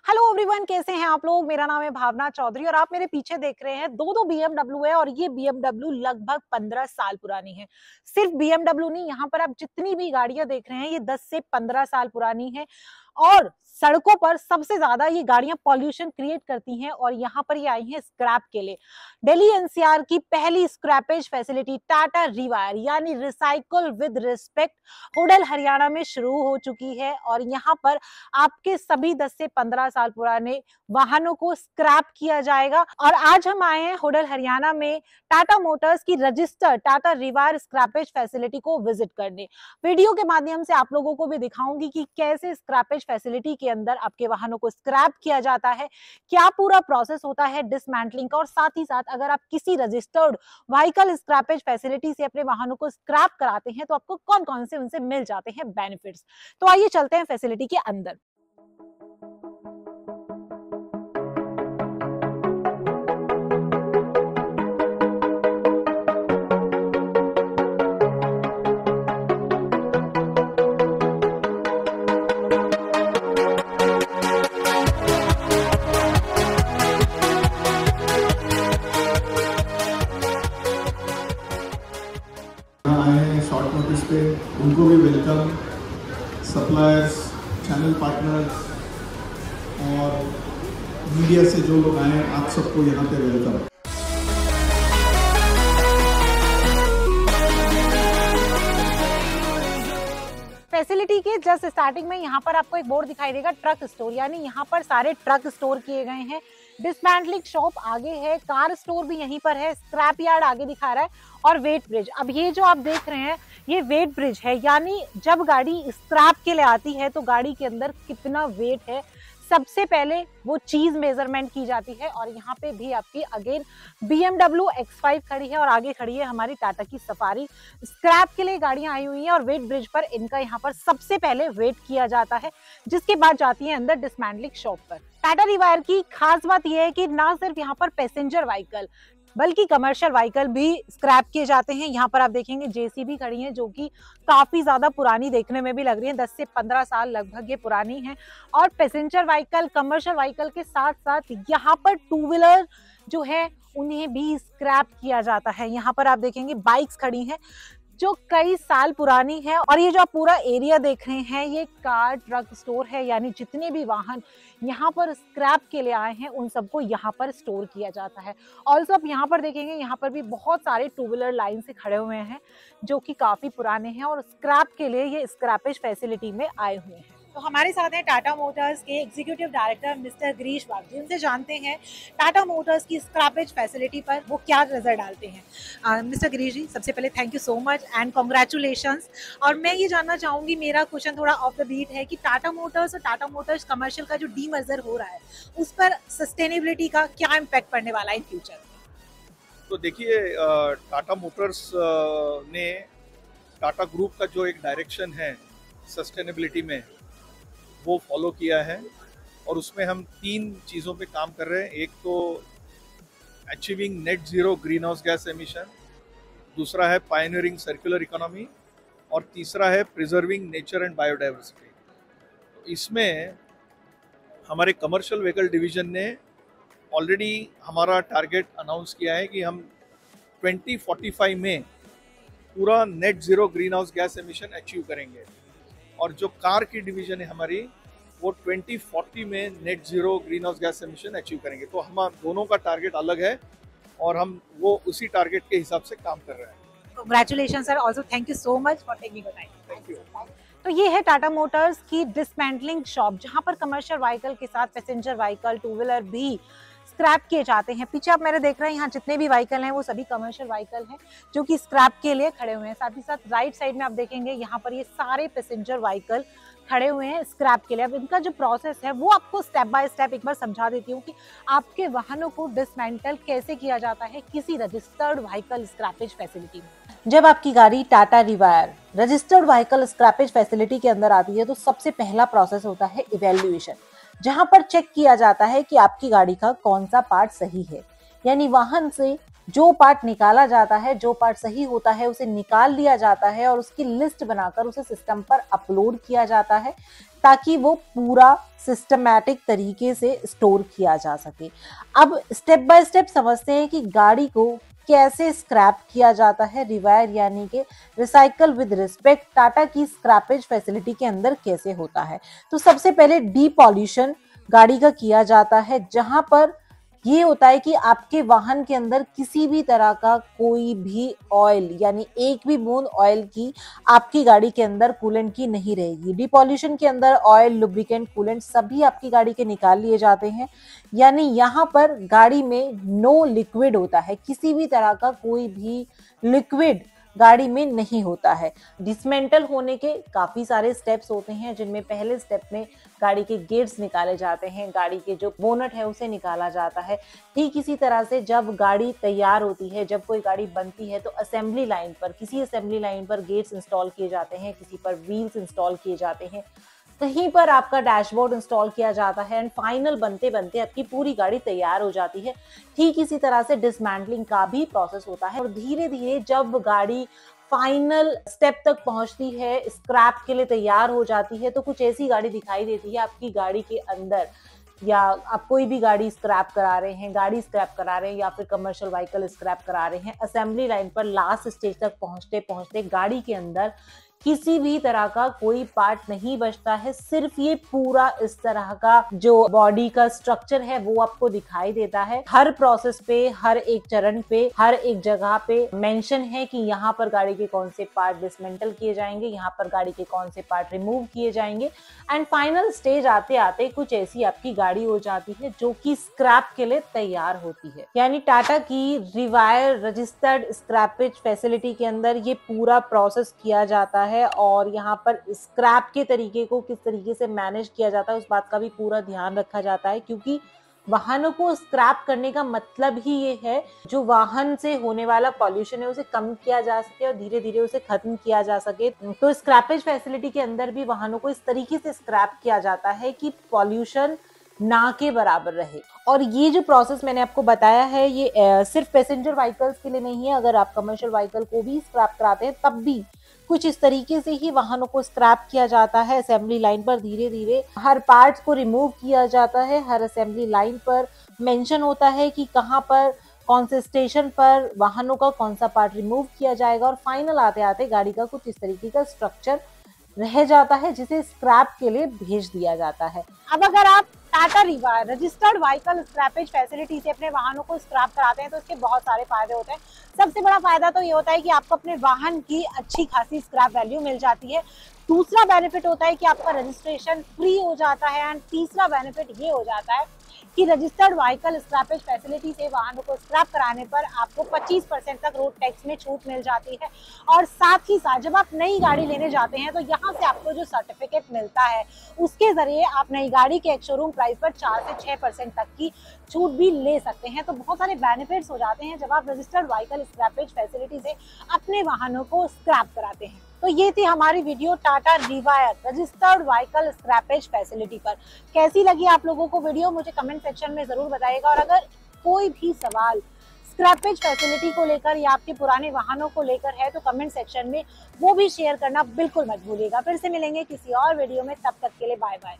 Hello everyone, कैसे हैं आप लोग। मेरा नाम है भावना चौधरी और आप मेरे पीछे देख रहे हैं दो BMW है और ये BMW लगभग 15 साल पुरानी है। सिर्फ BMW नहीं, यहाँ पर आप जितनी भी गाड़ियां देख रहे हैं ये 10 से 15 साल पुरानी है और सड़कों पर सबसे ज्यादा ये गाड़ियां पॉल्यूशन क्रिएट करती हैं और यहाँ पर ये आई हैं स्क्रैप के लिए। दिल्ली एनसीआर की पहली स्क्रैपेज फैसिलिटी टाटा रिवायर यानी रिसाइकल विद रिस्पेक्ट हुडल हरियाणा में शुरू हो चुकी है और यहाँ पर आपके सभी 10 से 15 साल पुराने वाहनों को स्क्रैप किया जाएगा। और आज हम आए हैं हुडल हरियाणा में टाटा मोटर्स की registered Tata rewire scrappage facility को विजिट करने। वीडियो के माध्यम से आप लोगों को भी दिखाऊंगी कि कैसे स्क्रैपेज फैसिलिटी के अंदर आपके वाहनों को स्क्रैप किया जाता है, क्या पूरा प्रोसेस होता है डिसमेंटलिंग का, और साथ ही साथ अगर आप किसी रजिस्टर्ड व्हीकल स्क्रैपेज फैसिलिटी से अपने वाहनों को स्क्रैप कराते हैं तो आपको कौन कौन से उनसे मिल जाते हैं बेनिफिट्स। तो आइए चलते हैं फैसिलिटी के अंदर। शॉर्ट नोटिस पे उनको भी वेलकम, सप्लायर्स, चैनल पार्टनर्स और मीडिया से जो लोग आए हैं आप सबको यहाँ पे वेलकम। फैसिलिटी के जस्ट स्टार्टिंग में यहाँ पर आपको एक बोर्ड दिखाई देगा ट्रक स्टोर, यानी यहाँ पर सारे ट्रक स्टोर किए गए हैं। डिसमेंटलिंग शॉप आगे है, कार स्टोर भी यहीं पर है, स्क्रैप यार्ड आगे दिखा रहा है और वेट ब्रिज। अब ये जो आप देख रहे हैं ये वेट ब्रिज है, यानी जब गाड़ी स्क्रैप के लिए आती है तो गाड़ी के अंदर कितना वेट है सबसे पहले वो चीज मेजरमेंट की जाती है। और यहाँ पे भी आपकी अगेन BMW X5 खड़ी है और आगे खड़ी है हमारी टाटा की सफारी। स्क्रैप के लिए गाड़ियां आई हुई हैं और वेट ब्रिज पर इनका यहाँ पर सबसे पहले वेट किया जाता है, जिसके बाद जाती है अंदर डिसमेंटलिंग शॉप पर। टाटा रिवायर की खास बात यह है कि ना सिर्फ यहाँ पर पैसेंजर व्हीकल बल्कि कमर्शियल व्हीकल भी स्क्रैप किए जाते हैं। यहाँ पर आप देखेंगे JCB खड़ी है जो कि काफी ज्यादा पुरानी देखने में भी लग रही है, 10 से 15 साल लगभग ये पुरानी है। और पैसेंजर व्हीकल, कमर्शियल व्हीकल के साथ साथ यहाँ पर टू व्हीलर जो है उन्हें भी स्क्रैप किया जाता है। यहाँ पर आप देखेंगे बाइक्स खड़ी हैं जो कई साल पुरानी है। और ये जो आप पूरा एरिया देख रहे हैं ये कार ट्रक स्टोर है, यानी जितने भी वाहन यहाँ पर स्क्रैप के लिए आए हैं उन सबको यहाँ पर स्टोर किया जाता है। ऑल्सो आप यहाँ पर देखेंगे यहाँ पर भी बहुत सारे टू व्हीलर लाइन से खड़े हुए हैं जो कि काफी पुराने हैं और स्क्रैप के लिए ये स्क्रैपेज फैसिलिटी में आए हुए हैं। तो हमारे साथ हैं टाटा मोटर्स के executive director mister Girish Bagchi. उनसे जानते हैं टाटा मोटर्स की स्क्रैपेज फैसिलिटी पर वो क्या नजर डालते हैं। मिस्टर गिरीश जी, सबसे पहले thank you so much and congratulations. और मैं ये जानना चाहूंगी, मेरा क्वेश्चन थोड़ा ऑफ द बीट है कि टाटा मोटर्स और टाटा मोटर्स कमर्शियल का जो डीमर्जर हो रहा है उस पर सस्टेनेबिलिटी का क्या इम्पैक्ट पड़ने वाला है इन फ्यूचर? तो देखिए, टाटा मोटर्स ने टाटा ग्रुप का जो एक डायरेक्शन है सस्टेनेबिलिटी में वो फॉलो किया है और उसमें हम 3 चीज़ों पे काम कर रहे हैं। एक तो achieving net zero green house gas emission, दूसरा है पायनियरिंग सर्कुलर इकोनॉमी और तीसरा है प्रिजर्विंग नेचर एंड बायोडाइवर्सिटी। तो इसमें हमारे कमर्शियल व्हीकल डिवीजन ने ऑलरेडी हमारा टारगेट अनाउंस किया है कि हम 2045 में पूरा net zero green house gas emission achieve करेंगे और जो कार की डिवीजन है हमारी वो 2040 में net zero green house gas emission achieve करेंगे। तो हम दोनों का टारगेट अलग है और हम वो उसी टारगेट के हिसाब से काम कर रहे हैं। Congratulations sir, also thank you so much for taking your time. Thank you. तो ये है टाटा मोटर्स की डिसमेंटलिंग शॉप जहां पर कमर्शियल व्हीकल के साथ पैसेंजर व्हीकल, टू व्हीलर भी स्क्रैप किए जाते हैं। पीछे आप मेरे देख रहे हैं यहाँ जितने भी व्हीकल हैं वो सभी कमर्शियल व्हीकल हैं जो कि स्क्रैप के लिए खड़े हुए हैं। साथ ही साथ राइट साइड में आप देखेंगे यहाँ पर ये सारे पैसेंजर व्हीकल खड़े हुए हैं स्क्रैप के लिए। अब इनका जो प्रोसेस है वो आपको स्टेप बाय स्टेप एक बार समझा देती हूँ कि आपके वाहनों को डिसमेंटल कैसे किया जाता है किसी रजिस्टर्ड व्हीकल स्क्रैपेज फैसिलिटी में। जब आपकी गाड़ी Tata rewire registered vehicle scrappage facility के अंदर आती है तो सबसे पहला प्रोसेस होता है इवैल्यूएशन, जहां पर चेक किया जाता है कि आपकी गाड़ी का कौन सा पार्ट सही है, यानी वाहन से जो पार्ट निकाला जाता है, जो पार्ट सही होता है उसे निकाल लिया जाता है और उसकी लिस्ट बनाकर उसे सिस्टम पर अपलोड किया जाता है ताकि वो पूरा सिस्टमैटिक तरीके से स्टोर किया जा सके। अब स्टेप बाय स्टेप समझते हैं कि गाड़ी को कैसे स्क्रैप किया जाता है, रिवायर यानी कि रिसाइकल विद रिस्पेक्ट टाटा की स्क्रैपेज फैसिलिटी के अंदर कैसे होता है। तो सबसे पहले डीपॉल्यूशन गाड़ी का किया जाता है, जहां पर ये होता है कि आपके वाहन के अंदर किसी भी तरह का कोई भी ऑयल यानी एक भी बूंद ऑयल की आपकी गाड़ी के अंदर कूलेंट की नहीं रहेगी। डीपॉल्यूशन के अंदर ऑयल, लुब्रिकेंट, कूलेंट सभी आपकी गाड़ी के निकाल लिए जाते हैं, यानी यहाँ पर गाड़ी में नो लिक्विड होता है, किसी भी तरह का कोई भी लिक्विड गाड़ी में नहीं होता है। डिसमेंटल होने के काफी सारे स्टेप्स होते हैं, जिनमें पहले स्टेप में गाड़ी के गेट्स निकाले जाते हैं, गाड़ी के जो बोनट है उसे निकाला जाता है। ठीक इसी तरह से जब गाड़ी तैयार होती है, जब कोई गाड़ी बनती है तो असेंबली लाइन पर, किसी असेंबली लाइन पर गेट्स इंस्टॉल किए जाते हैं, किसी पर व्हील्स इंस्टॉल किए जाते हैं, कहीं पर आपका डैशबोर्ड इंस्टॉल किया जाता है एंड फाइनल बनते बनते आपकी पूरी गाड़ी तैयार हो जाती है। ठीक इसी तरह से डिसमेंटलिंग का भी प्रोसेस होता है और धीरे धीरे जब गाड़ी फाइनल स्टेप तक पहुंचती है, स्क्रैप के लिए तैयार हो जाती है, तो कुछ ऐसी गाड़ी दिखाई देती है आपकी गाड़ी के अंदर, या आप कोई भी गाड़ी स्क्रैप करा रहे हैं, गाड़ी स्क्रैप करा रहे हैं या फिर कमर्शियल व्हीकल स्क्रैप करा रहे हैं, असेंबली लाइन पर लास्ट स्टेज तक पहुंचते पहुंचते गाड़ी के अंदर किसी भी तरह का कोई पार्ट नहीं बचता है, सिर्फ ये पूरा इस तरह का जो बॉडी का स्ट्रक्चर है वो आपको दिखाई देता है। हर प्रोसेस पे, हर एक चरण पे, हर एक जगह पे मेंशन है कि यहाँ पर गाड़ी के कौन से पार्ट डिसमेंटल किए जाएंगे, यहाँ पर गाड़ी के कौन से पार्ट रिमूव किए जाएंगे एंड फाइनल स्टेज आते आते कुछ ऐसी आपकी गाड़ी हो जाती है जो कि स्क्रैप के लिए तैयार होती है। यानी टाटा की रिवायर रजिस्टर्ड स्क्रैपेज फैसिलिटी के अंदर ये पूरा प्रोसेस किया जाता है और यहाँ पर स्क्रैप के तरीके को किस तरीके से मैनेज किया जाता है उस बात का भी पूरा ध्यान रखा जाता है, क्योंकि वाहनों को स्क्रैप करने का मतलब ही ये है जो वाहन से होने वाला पॉल्यूशन है उसे कम किया जा सके और धीरे धीरे उसे खत्म किया जा सके। तो स्क्रैपेज फैसिलिटी के अंदर भी वाहनों को इस तरीके से स्क्रैप किया जाता है कि पॉल्यूशन ना के बराबर रहे। और ये जो प्रोसेस मैंने आपको बताया है ये सिर्फ पैसेंजर व्हीकल्स के लिए नहीं है, अगर आप कमर्शियल व्हीकल को भी स्क्रैप कराते हैं तब भी कुछ इस तरीके से ही वाहनों को स्क्रैप किया जाता है। असेंबली लाइन पर धीरे धीरे हर पार्ट्स को रिमूव किया जाता है, हर असेंबली लाइन पर मेंशन होता है कि कहां पर कौन से स्टेशन पर वाहनों का कौन सा पार्ट रिमूव किया जाएगा और फाइनल आते आते गाड़ी का कुछ इस तरीके का स्ट्रक्चर रह जाता है जिसे स्क्रैप के लिए भेज दिया जाता है। अब अगर आप Tata rewire registered vehicle scrappage facility से अपने वाहनों को स्क्रैप कराते हैं तो इसके बहुत सारे फायदे होते हैं। सबसे बड़ा फायदा तो ये होता है कि आपको अपने वाहन की अच्छी खासी स्क्रैप वैल्यू मिल जाती है। दूसरा बेनिफिट होता है कि आपका रजिस्ट्रेशन फ्री हो जाता है एंड तीसरा बेनिफिट ये हो जाता है कि रजिस्टर्ड व्हीकल स्क्रैपेज फैसिलिटी से वाहनों को स्क्रैप कराने पर आपको 25% तक रोड टैक्स में छूट मिल जाती है। और साथ ही साथ जब आप नई गाड़ी लेने जाते हैं तो यहाँ से आपको जो सर्टिफिकेट मिलता है उसके जरिए आप नई गाड़ी के एक शोरूम प्राइस पर 4 से 6% तक की छूट भी ले सकते हैं। तो बहुत सारे बेनिफिट्स हो जाते हैं जब आप रजिस्टर्ड व्हीकल स्क्रैपेज फैसिलिटी से अपने वाहनों को स्क्रैप कराते हैं। तो ये थी हमारी video Tata rewire registered vehicle scrappage facility पर। कैसी लगी आप लोगों को वीडियो मुझे कमेंट सेक्शन में जरूर बताइएगा। और अगर कोई भी सवाल स्क्रैपेज फैसिलिटी को लेकर या आपके पुराने वाहनों को लेकर है तो कमेंट सेक्शन में वो भी शेयर करना बिल्कुल मत भूलिएगा। फिर से मिलेंगे किसी और वीडियो में, तब तक के लिए बाय बाय।